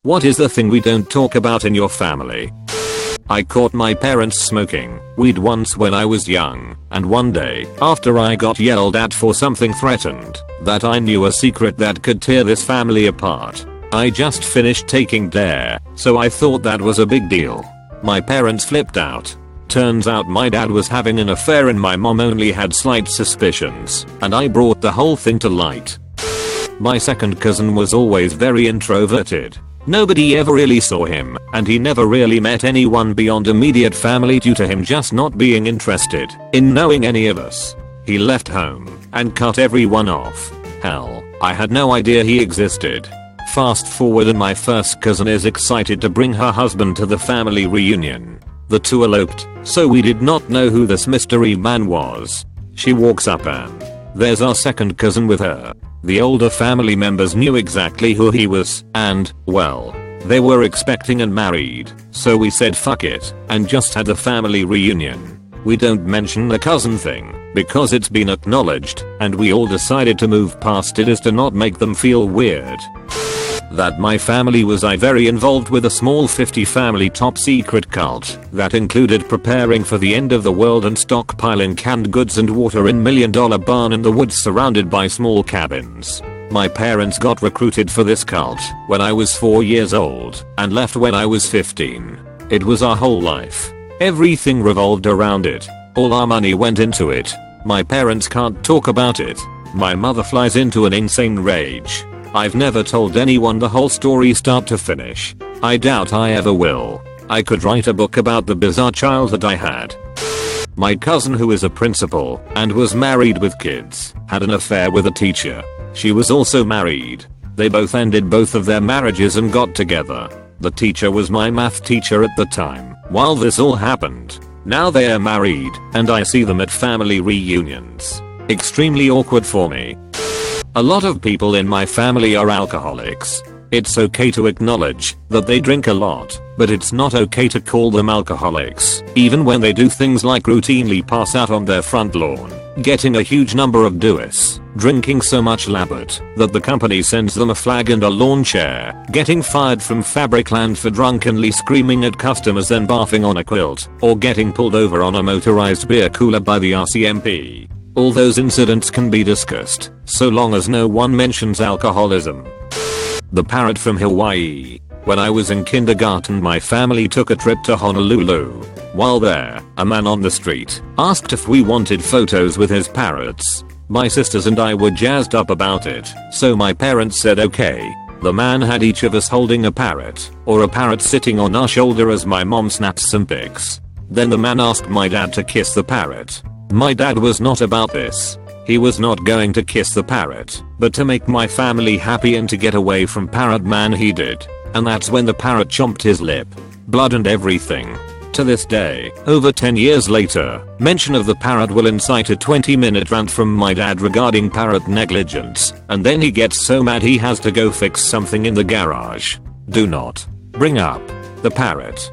What is the thing we don't talk about in your family? I caught my parents smoking weed once when I was young, and one day, after I got yelled at for something threatened that I knew a secret that could tear this family apart. I just finished taking dare, so I thought that was a big deal. My parents flipped out. Turns out my dad was having an affair and my mom only had slight suspicions, and I brought the whole thing to light. My second cousin was always very introverted. Nobody ever really saw him, and he never really met anyone beyond immediate family due to him just not being interested in knowing any of us. He left home and cut everyone off. Hell, I had no idea he existed. Fast forward and my first cousin is excited to bring her husband to the family reunion. The two eloped, so we did not know who this mystery man was. She walks up and there's our second cousin with her. The older family members knew exactly who he was, and, well, they were expecting and married, so we said fuck it, and just had the family reunion. We don't mention the cousin thing, because it's been acknowledged, and we all decided to move past it as to not make them feel weird. That my family was very involved with a small 50 family top secret cult that included preparing for the end of the world and stockpiling canned goods and water in $1 million barn in the woods surrounded by small cabins. My parents got recruited for this cult when I was 4 years old and left when I was 15. It was our whole life. Everything revolved around it. All our money went into it. My parents can't talk about it. My mother flies into an insane rage. I've never told anyone the whole story start to finish. I doubt I ever will. I could write a book about the bizarre childhood I had. My cousin, who is a principal and was married with kids, had an affair with a teacher. She was also married. They both ended both of their marriages and got together. The teacher was my math teacher at the time while this all happened. Now they are married and I see them at family reunions. Extremely awkward for me. A lot of people in my family are alcoholics. It's okay to acknowledge that they drink a lot, but it's not okay to call them alcoholics, even when they do things like routinely pass out on their front lawn, getting a huge number of DUIs, drinking so much Labut that the company sends them a flag and a lawn chair, getting fired from Fabricland for drunkenly screaming at customers then barfing on a quilt, or getting pulled over on a motorized beer cooler by the RCMP. All those incidents can be discussed, so long as no one mentions alcoholism. The parrot from Hawaii. When I was in kindergarten, my family took a trip to Honolulu. While there, a man on the street asked if we wanted photos with his parrots. My sisters and I were jazzed up about it, so my parents said okay. The man had each of us holding a parrot, or a parrot sitting on our shoulder as my mom snapped some pics. Then the man asked my dad to kiss the parrot. My dad was not about this. He was not going to kiss the parrot, but to make my family happy and to get away from Parrot Man he did. And that's when the parrot chomped his lip. Blood and everything. To this day, over 10 years later, mention of the parrot will incite a 20-minute rant from my dad regarding parrot negligence, and then he gets so mad he has to go fix something in the garage. Do not bring up the parrot.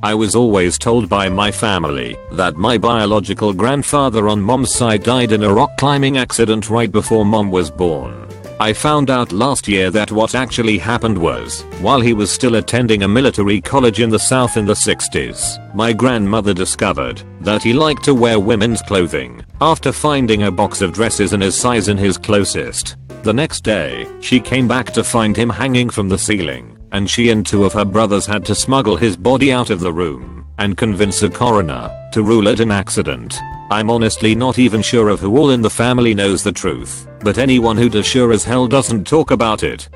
I was always told by my family that my biological grandfather on mom's side died in a rock climbing accident right before mom was born. I found out last year that what actually happened was, while he was still attending a military college in the South in the 60s, my grandmother discovered that he liked to wear women's clothing after finding a box of dresses in his size in his closest. The next day, she came back to find him hanging from the ceiling, and she and two of her brothers had to smuggle his body out of the room and convince a coroner to rule it an accident. I'm honestly not even sure of who all in the family knows the truth, but anyone who does sure as hell doesn't talk about it.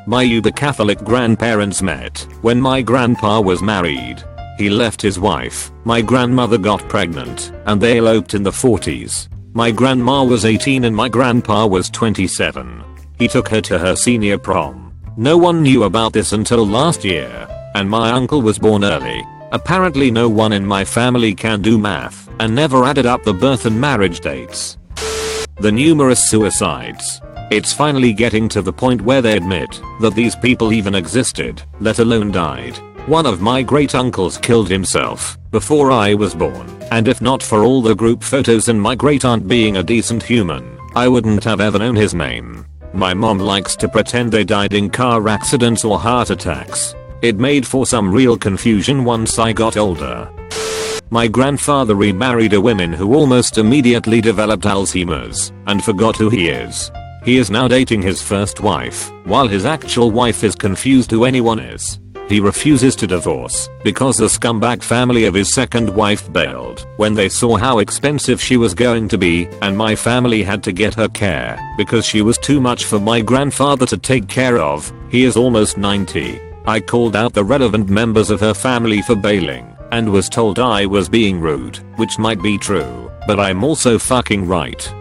My uber Catholic grandparents met when my grandpa was married. He left his wife, my grandmother got pregnant, and they eloped in the 40s. My grandma was 18 and my grandpa was 27. He took her to her senior prom. No one knew about this until last year, and my uncle was born early. Apparently no one in my family can do math and never added up the birth and marriage dates. The numerous suicides. It's finally getting to the point where they admit that these people even existed, let alone died. One of my great uncles killed himself before I was born, and if not for all the group photos and my great aunt being a decent human, I wouldn't have ever known his name. My mom likes to pretend they died in car accidents or heart attacks. It made for some real confusion once I got older. My grandfather remarried a woman who almost immediately developed Alzheimer's and forgot who he is. He is now dating his first wife, while his actual wife is confused who anyone is. He refuses to divorce because the scumbag family of his second wife bailed when they saw how expensive she was going to be, and my family had to get her care because she was too much for my grandfather to take care of. He is almost 90. I called out the relevant members of her family for bailing and was told I was being rude, which might be true, but I'm also fucking right.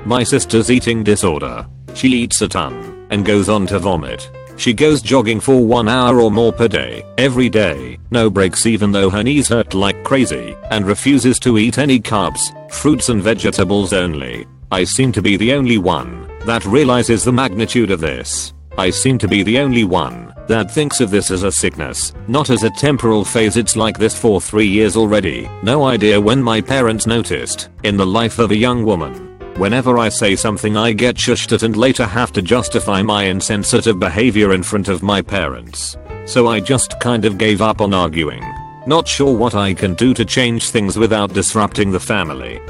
My sister's eating disorder. She eats a ton and goes on to vomit. She goes jogging for 1 hour or more per day, every day, no breaks even though her knees hurt like crazy, and refuses to eat any carbs, fruits and vegetables only. I seem to be the only one that realizes the magnitude of this. I seem to be the only one that thinks of this as a sickness, not as a temporal phase. It's like this for 3 years already. No idea when my parents noticed. In the life of a young woman, whenever I say something I get shushed at and later have to justify my insensitive behavior in front of my parents. So I just kind of gave up on arguing. Not sure what I can do to change things without disrupting the family.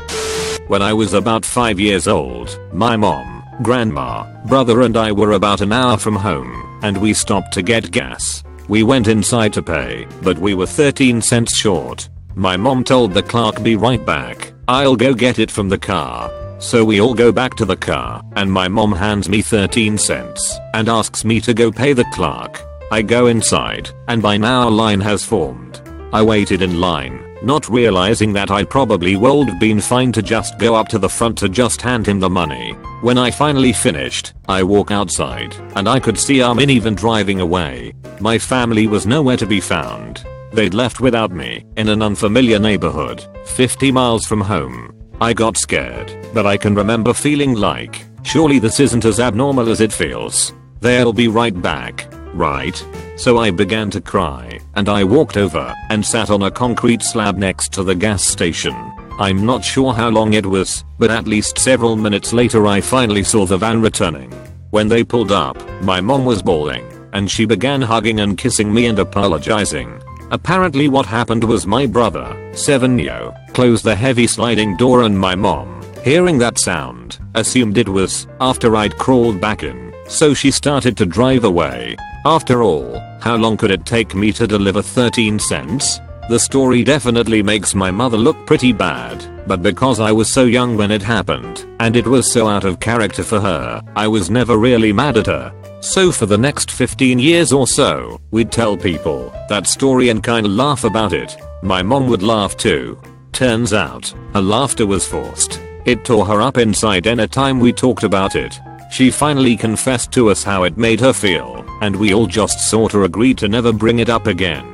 When I was about 5 years old, my mom, grandma, brother and I were about an hour from home, and we stopped to get gas. We went inside to pay, but we were 13 cents short. My mom told the clerk, "Be right back, I'll go get it from the car." So we all go back to the car, and my mom hands me 13 cents and asks me to go pay the clerk. I go inside, and by now a line has formed. I waited in line, not realizing that I probably would have been fine to just go up to the front to just hand him the money. When I finally finished, I walk outside, and I could see our minivan driving away. My family was nowhere to be found. They'd left without me, in an unfamiliar neighborhood, 50 miles from home. I got scared, but I can remember feeling like, surely this isn't as abnormal as it feels. They'll be right back, right? So I began to cry, and I walked over and sat on a concrete slab next to the gas station. I'm not sure how long it was, but at least several minutes later I finally saw the van returning. When they pulled up, my mom was bawling, and she began hugging and kissing me and apologizing. Apparently what happened was my brother, 7-yo, closed the heavy sliding door, and my mom, hearing that sound, assumed it was after I'd crawled back in, so she started to drive away. After all, how long could it take me to deliver 13 cents? The story definitely makes my mother look pretty bad, but because I was so young when it happened, and it was so out of character for her, I was never really mad at her. So for the next 15 years or so, we'd tell people that story and kinda laugh about it. My mom would laugh too. Turns out, her laughter was forced. It tore her up inside anytime we talked about it. She finally confessed to us how it made her feel, and we all just sorta agreed to never bring it up again.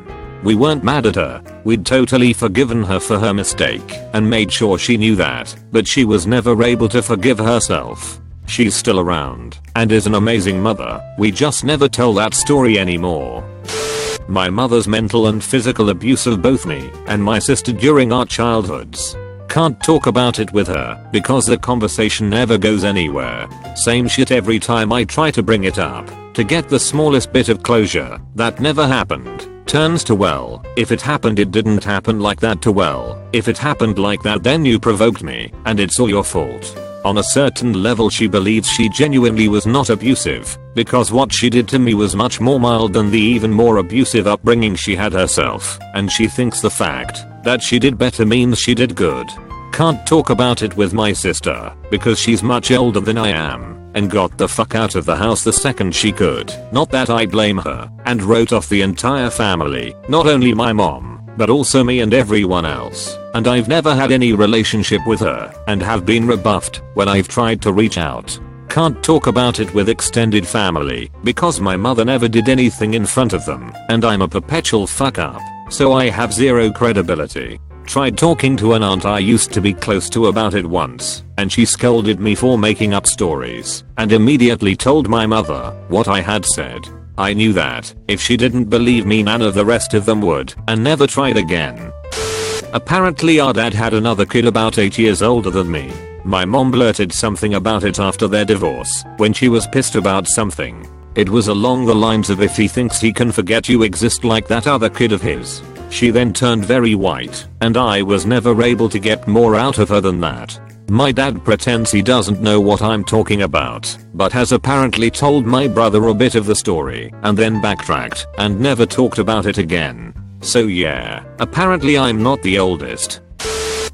We weren't mad at her, we'd totally forgiven her for her mistake and made sure she knew that, but she was never able to forgive herself. She's still around and is an amazing mother. We just never tell that story anymore. My mother's mental and physical abuse of both me and my sister during our childhoods. Can't talk about it with her because the conversation never goes anywhere. Same shit every time I try to bring it up to get the smallest bit of closure. That never happened. Turns to, well, if it happened it didn't happen like that, to, well, if it happened like that then you provoked me and it's all your fault. On a certain level she believes she genuinely was not abusive, because what she did to me was much more mild than the even more abusive upbringing she had herself, and she thinks the fact that she did better means she did good. Can't talk about it with my sister, because she's much older than I am, and got the fuck out of the house the second she could. Not that I blame her, and wrote off the entire family, not only my mom, but also me and everyone else. And I've never had any relationship with her, and have been rebuffed when I've tried to reach out. Can't talk about it with extended family, because my mother never did anything in front of them, and I'm a perpetual fuck up, so I have zero credibility. Tried talking to an aunt I used to be close to about it once, and she scolded me for making up stories, and immediately told my mother what I had said. I knew that if she didn't believe me none of the rest of them would, and never tried again. Apparently our dad had another kid about 8 years older than me. My mom blurted something about it after their divorce when she was pissed about something. It was along the lines of, if he thinks he can forget you exist like that other kid of his. She then turned very white, and I was never able to get more out of her than that. My dad pretends he doesn't know what I'm talking about, but has apparently told my brother a bit of the story and then backtracked and never talked about it again. So yeah, apparently I'm not the oldest.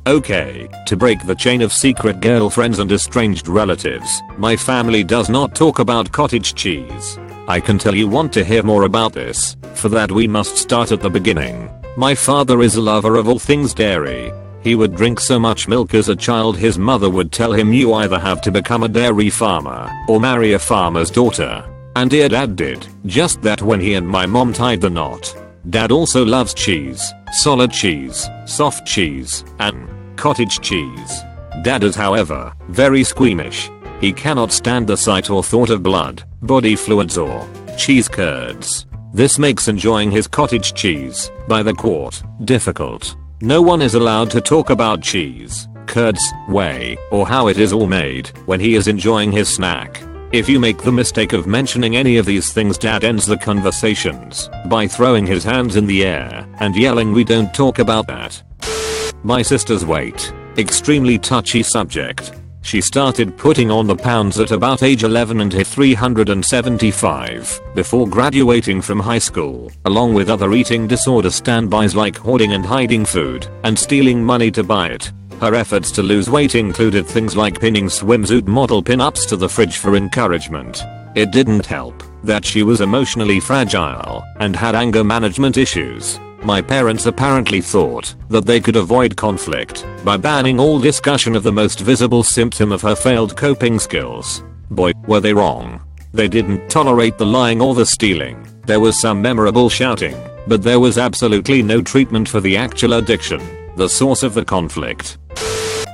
Okay, to break the chain of secret girlfriends and estranged relatives, my family does not talk about cottage cheese. I can tell you want to hear more about this. For that we must start at the beginning. My father is a lover of all things dairy. He would drink so much milk as a child his mother would tell him, you either have to become a dairy farmer or marry a farmer's daughter. And dear dad did just that when he and my mom tied the knot. Dad also loves cheese, solid cheese, soft cheese, and cottage cheese. Dad is, however, very squeamish. He cannot stand the sight or thought of blood, body fluids or cheese curds. This makes enjoying his cottage cheese by the quart difficult. No one is allowed to talk about cheese, curds, whey, or how it is all made when he is enjoying his snack. If you make the mistake of mentioning any of these things, dad ends the conversations by throwing his hands in the air and yelling, we don't talk about that. My sister's weight. Extremely touchy subject. She started putting on the pounds at about age 11 and hit 375 before graduating from high school, along with other eating disorder standbys like hoarding and hiding food and stealing money to buy it. Her efforts to lose weight included things like pinning swimsuit model pin-ups to the fridge for encouragement. It didn't help that she was emotionally fragile and had anger management issues. My parents apparently thought that they could avoid conflict by banning all discussion of the most visible symptom of her failed coping skills. Boy, were they wrong. They didn't tolerate the lying or the stealing. There was some memorable shouting, but there was absolutely no treatment for the actual addiction, the source of the conflict.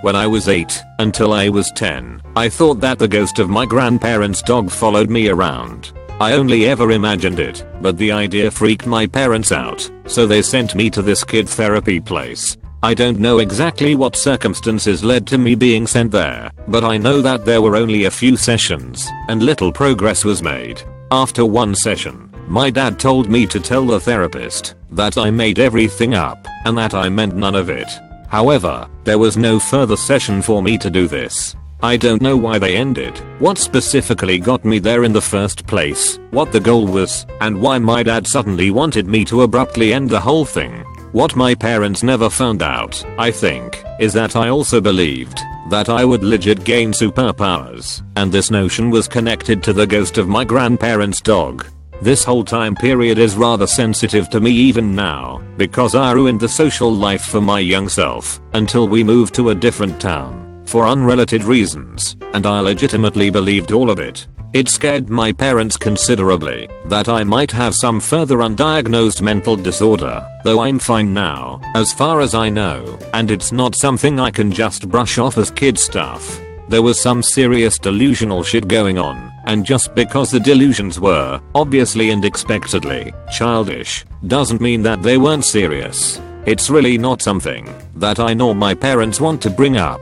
When I was 8 until I was 10, I thought that the ghost of my grandparents' dog followed me around. I only ever imagined it, but the idea freaked my parents out, so they sent me to this kid therapy place. I don't know exactly what circumstances led to me being sent there, but I know that there were only a few sessions, and little progress was made. After one session, my dad told me to tell the therapist that I made everything up, and that I meant none of it. However, there was no further session for me to do this. I don't know why they ended, what specifically got me there in the first place, what the goal was, and why my dad suddenly wanted me to abruptly end the whole thing. What my parents never found out, I think, is that I also believed that I would legit gain superpowers, and this notion was connected to the ghost of my grandparents' dog. This whole time period is rather sensitive to me even now, because I ruined the social life for my young self until we moved to a different town. For unrelated reasons, and I legitimately believed all of it. It scared my parents considerably that I might have some further undiagnosed mental disorder, though I'm fine now, as far as I know, and it's not something I can just brush off as kid stuff. There was some serious delusional shit going on, and just because the delusions were, obviously and expectedly, childish, doesn't mean that they weren't serious. It's really not something that I nor my parents want to bring up.